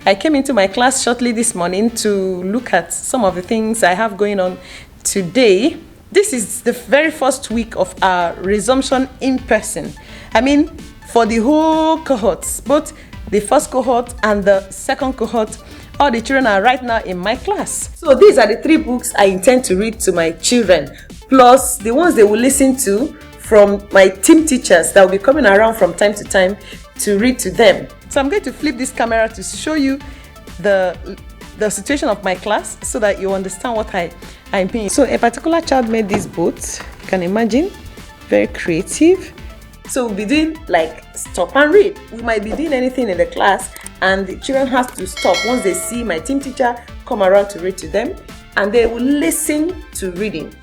I came into my class shortly this morning to look at some of the things I have going on today. This is the very first week of our resumption in person. I mean, for the whole cohorts, both the first cohort and the second cohort, all the children are right now in my class. So these are the 3 books I intend to read to my children, plus the ones they will listen to from my team teachers that will be coming around from time to time to read to them. So I'm going to flip this camera to show you the situation of my class so that you understand what I mean. So a particular child made this boat, you can imagine, very creative. So we'll be doing like stop and read. We might be doing anything in the class and the children have to stop once they see my team teacher come around to read to them, and they will listen to reading.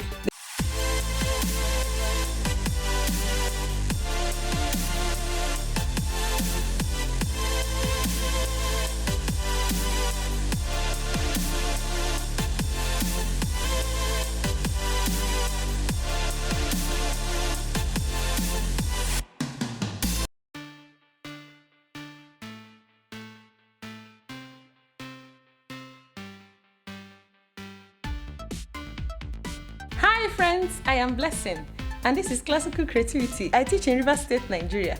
Hi friends, I am Blessing and this is Classical Creativity. I teach in Rivers State, Nigeria.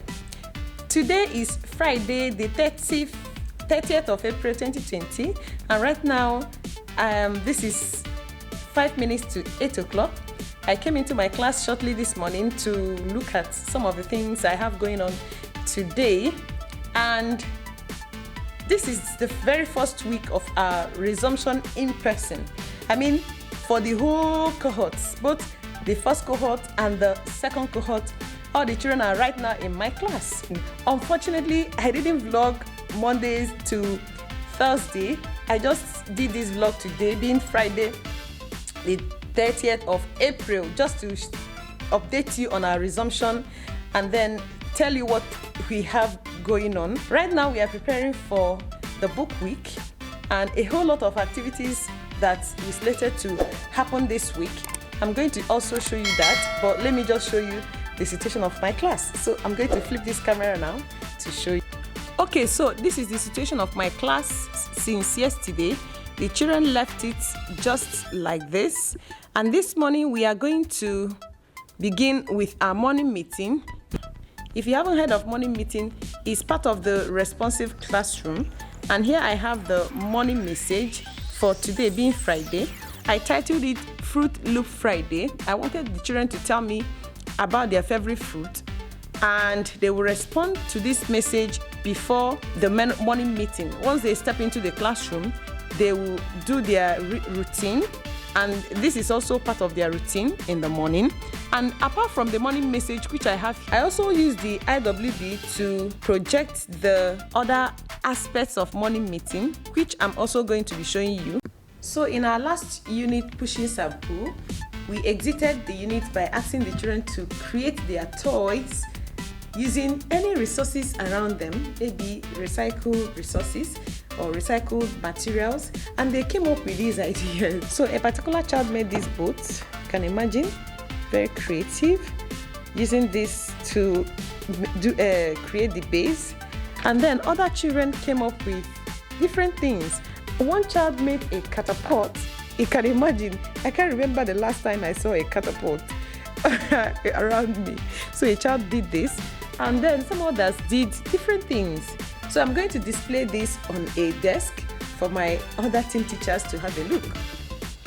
Today is Friday, the 30th of April 2020, and right now this is 5 minutes to 8 o'clock. I came into my class shortly this morning to look at some of the things I have going on today, and this is the very first week of our resumption in person. I mean, for the whole cohorts, both the first cohort and the second cohort, all the children are right now in my class. Unfortunately, I didn't vlog Mondays to Thursday. I just did this vlog today, being Friday, the 30th of April, just to update you on our resumption and then tell you what we have going on. Right now, we are preparing for the book week and a whole lot of activities that is slated to happen this week. I'm going to also show you that, but let me just show you the situation of my class. So I'm going to flip this camera now to show you. Okay, so this is the situation of my class since yesterday. The children left it just like this, and this morning we are going to begin with our morning meeting. If you haven't heard of morning meeting, it's part of the responsive classroom, and here I have the morning message for today being Friday. I titled it Fruit Loop Friday. I wanted the children to tell me about their favorite fruit, and they will respond to this message before the morning meeting. Once they step into the classroom, they will do their routine, and this is also part of their routine in the morning. And apart from the morning message which I have, I also use the IWB to project the other aspects of morning meeting, which I'm also going to be showing you. So in our last unit, Pushing Sample, we exited the unit by asking the children to create their toys using any resources around them, maybe recycled resources or recycled materials, and they came up with these ideas. So a particular child made this boat, you can imagine, very creative, using this to create the base, and then other children came up with different things. One child made a catapult. You can imagine, I can't remember the last time I saw a catapult around me. So a child did this, and then some others did different things. So I'm going to display this on a desk for my other team teachers to have a look.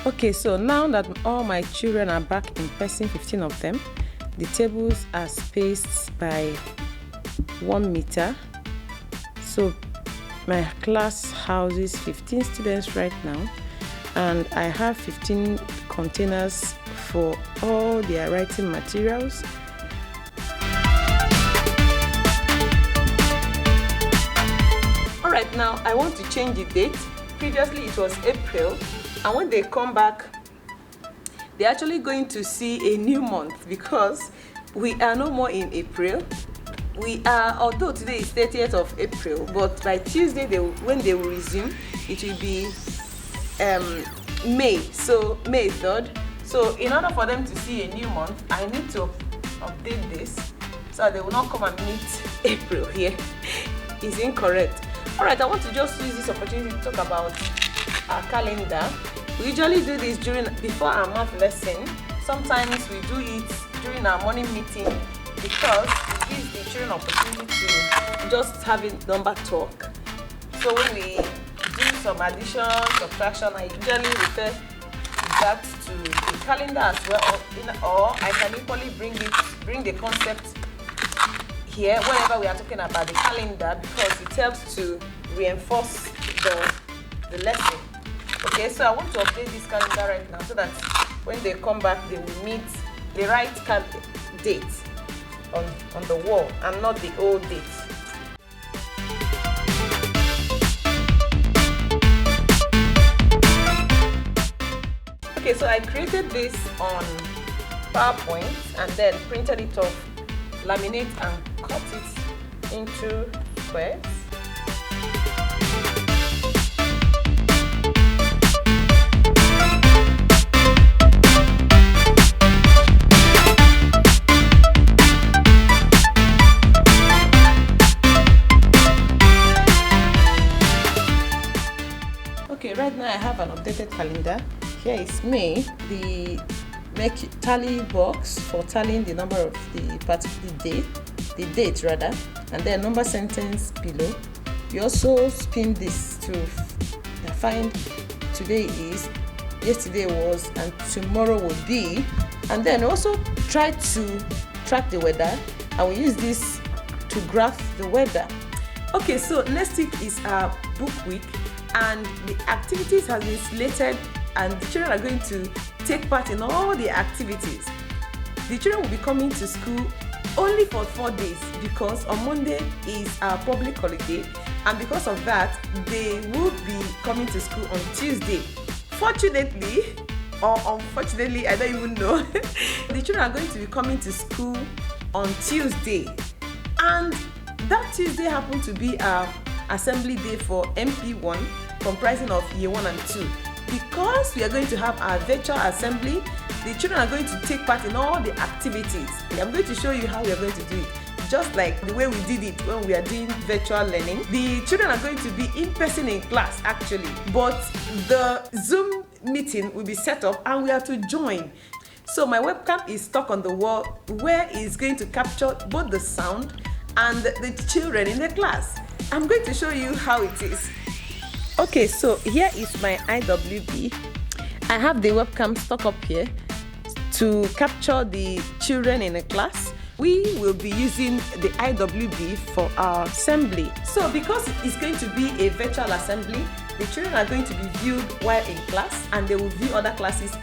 Okay, so now that all my children are back in person, 15 of them, the tables are spaced by 1 meter. So my class houses 15 students right now, and I have 15 containers for all their writing materials. Alright, now I want to change the date. Previously it was April, and when they come back, they're actually going to see a new month because we are no more in April. We are, although today is 30th of April, but by Tuesday, when they will resume, it will be May, so May 3rd. So in order for them to see a new month, I need to update this so they will not come and meet April here. It's incorrect. Alright, I want to just use this opportunity to talk about our calendar. We usually do this before our math lesson. Sometimes we do it during our morning meeting because it gives the children opportunity to just have a number talk. So when we do some addition, subtraction, I usually refer that to the calendar as well, or I can equally bring the concept here whenever we are talking about the calendar, because it helps to reinforce the lesson. Okay, so I want to update this calendar right now so that when they come back, they will meet the right date on the wall and not the old date. Okay, so I created this on PowerPoint and then printed it off, laminate and cut it into squares. Okay, right now I have an updated calendar. Here is May, the tally box for tallying the number of the particular date rather, and then number sentence below. You also spin this to find today is, yesterday was, and tomorrow will be, and then also try to track the weather, and we use this to graph the weather. Okay, so next week is our book week, and the activities have been slated, and the children are going to take part in all the activities. The children will be coming to school only for 4 days because on Monday is our public holiday, and because of that they will be coming to school on Tuesday. Fortunately or unfortunately, I don't even know, the children are going to be coming to school on Tuesday, and that Tuesday happened to be our assembly day for MP1, comprising of year 1 and 2. Because we are going to have our virtual assembly, the children are going to take part in all the activities. I'm going to show you how we are going to do it, just like the way we did it when we are doing virtual learning. The children are going to be in person in class actually, but the Zoom meeting will be set up and we have to join. So my webcam is stuck on the wall where it's going to capture both the sound and the children in the class. I'm going to show you how it is. Okay, so here is my IWB. I have the webcam stuck up here to capture the children in a class. We will be using the IWB for our assembly. So because it's going to be a virtual assembly, the children are going to be viewed while in class, and they will view other classes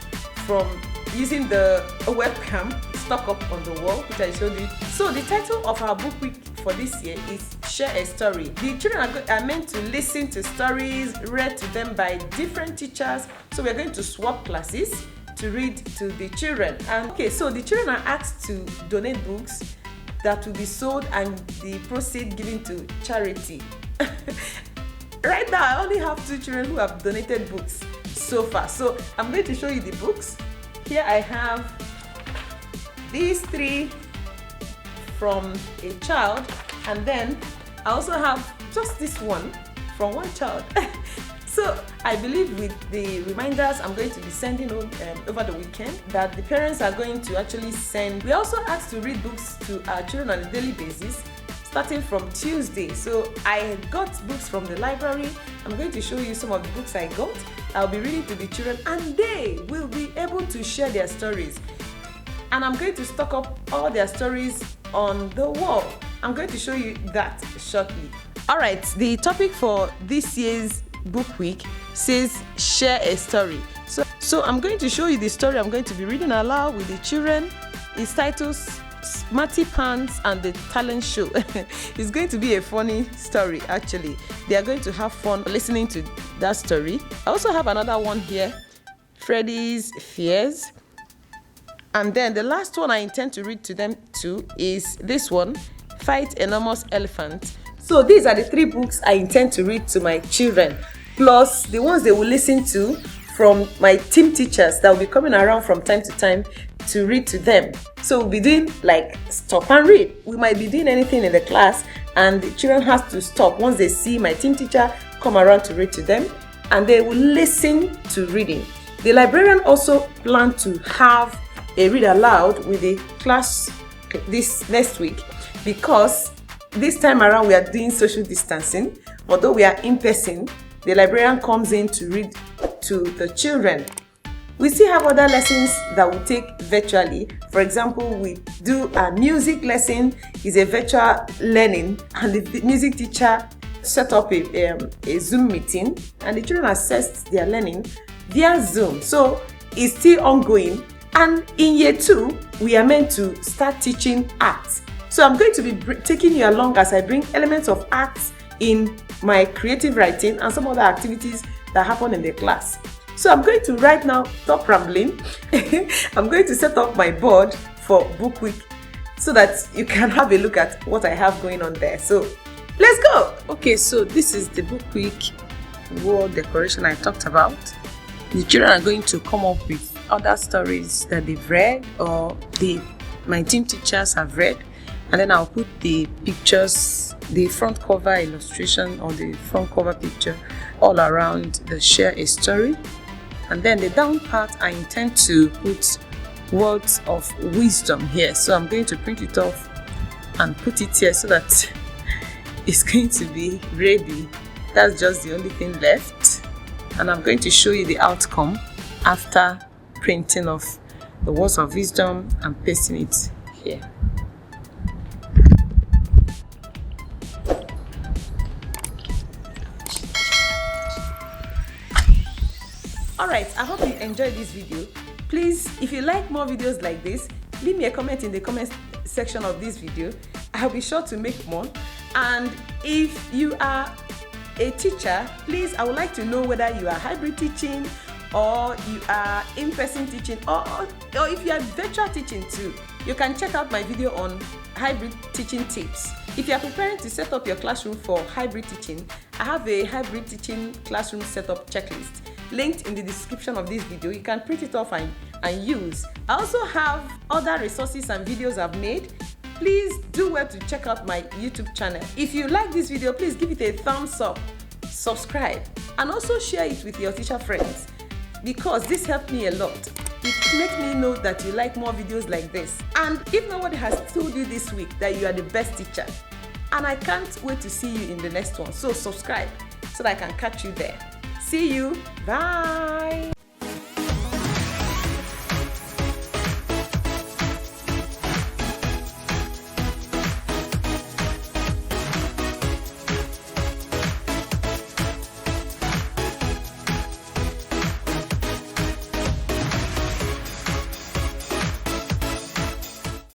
from using the webcam stuck up on the wall, which I showed you. So the title of our book week for this year is Share a Story. The children are meant to listen to stories read to them by different teachers. So we're going to swap classes to read to the children. And okay, so the children are asked to donate books that will be sold and the proceeds given to charity. Right now, I only have 2 children who have donated books so far. So I'm going to show you the books. Here I have these 3 from a child, and then I also have just this one from one child. So I believe with the reminders I'm going to be sending over the weekend, that the parents are going to actually send. We also asked to read books to our children on a daily basis, starting from Tuesday. So I got books from the library. I'm going to show you some of the books I got. I'll be reading to the children and they will be able to share their stories. And I'm going to stock up all their stories on the wall. I'm going to show you that shortly. Alright, the topic for this year's book week says share a story. So I'm going to show you the story I'm going to be reading aloud with the children. It's titled Smarty Pants and the Talent Show. It's going to be a funny story actually. They are going to have fun listening to that story. I also have another one here, Freddy's Fears. And then the last one I intend to read to them too is this one, Fight Enormous Elephant. So these are the 3 books I intend to read to my children, plus the ones they will listen to from my team teachers that will be coming around from time to time to read to them. So we'll be doing like stop and read. We might be doing anything in the class, and the children have to stop once they see my team teacher come around to read to them, and they will listen to reading. The librarian also planned to have a read aloud with the class this next week, because this time around we are doing social distancing. Although we are in person, the librarian comes in to read to the children. We still have other lessons that we take virtually. For example, we do a music lesson, is a virtual learning, and the music teacher set up a Zoom meeting, and the children assessed their learning via Zoom. So it's still ongoing. And in year 2, we are meant to start teaching art. So I'm going to be taking you along as I bring elements of art in my creative writing and some other activities that happen in the class. So I'm going to right now stop rambling. I'm going to set up my board for Bookweek so that you can have a look at what I have going on there. So let's go. Okay, so this is the Bookweek wall decoration I talked about. The children are going to come up with other stories that they've read or my team teachers have read, and then I'll put the pictures, the front cover illustration or the front cover picture all around the share a story. And then the down part, I intend to put words of wisdom here. So I'm going to print it off and put it here so that it's going to be ready. That's just the only thing left. And I'm going to show you the outcome after printing off the words of wisdom and pasting it here. Alright, I hope you enjoyed this video. Please, if you like more videos like this, leave me a comment in the comment section of this video. I'll be sure to make more. And if you are a teacher, please, I would like to know whether you are hybrid teaching or you are in-person teaching, or if you are virtual teaching too. You can check out my video on hybrid teaching tips. If you are preparing to set up your classroom for hybrid teaching, I have a hybrid teaching classroom setup checklist linked in the description of this video. You can print it off and use. I also have other resources and videos I've made. Please do well to check out my YouTube channel. If you like this video, please give it a thumbs up, subscribe, and also share it with your teacher friends, because this helped me a lot. It makes me know that you like more videos like this. And if nobody has told you this week that you are the best teacher, and I can't wait to see you in the next one. So subscribe so that I can catch you there. See you. Bye.